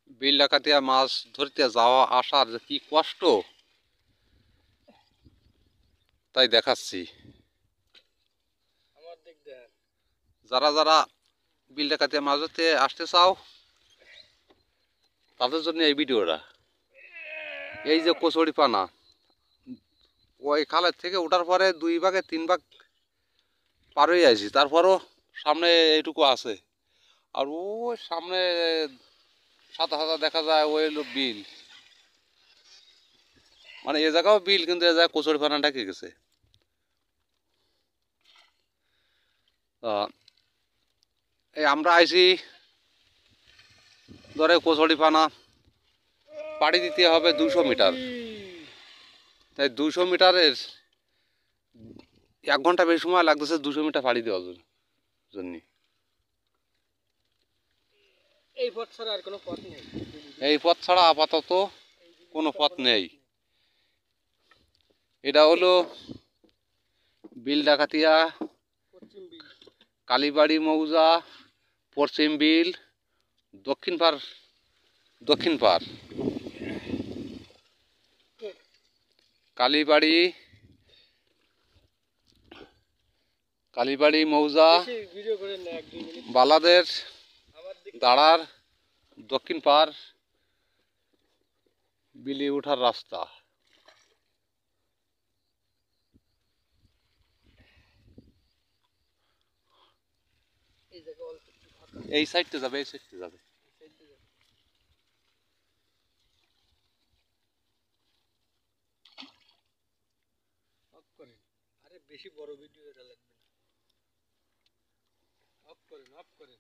বিল ডাকাতিয়া মাছ ধরতে যাওয়া আসার যে কি কষ্ট তাই দেখাচ্ছি। যারা যারা বিল ডাকাতিয়া মাছ ধরতে আসতে চাও তাদের জন্য এই ভিডিওটা। এই যে কচুরি পানা, ওই খালের থেকে ওঠার পরে 2 ভাগে 3 ভাগ পার হয়ে আছি, তারপরও সামনে এইটুকু আছে। আর ওই সামনে সাদা সাদা দেখা যায় ওই হলো বিল, মানে এ জায়গাও বিল কিন্তু এ জায়গায় কচুরি পানা ঢেকে গেছে। এই আমরা আইছি ধরে কচুরি পানা পাড়ি দিতে হবে 200 মিটার। তাই 200 মিটারের 1 ঘন্টা বেশি সময় লাগতেছে 200 মিটার পাড়ি দেওয়ার জন্য। এই পথ ছাড়া আর কোনো পথ নেই। এই পথ ছাড়া আপাতত কোনো পথ নেই। এটা হলো বিল ডাকাতিয়া পশ্চিম বিল, কালীবাড়ি মৌজা, পশ্চিম বিল, দক্ষিণ পার কালীবাড়ি মৌজা, ভিডিও করে না 1-2 মিনিট বালাদের দাঁড়ার দক্ষিণ পার বিলি ওঠার রাস্তা। এই জায়গা অল্প একটু ফাঁকা। এই সাইডটা যাবে, এই সাইডটা যাবে। অফ করেন, আরে বেশি বড় ভিডিও এটা লাগবে না। অফ করেন, অফ করেন।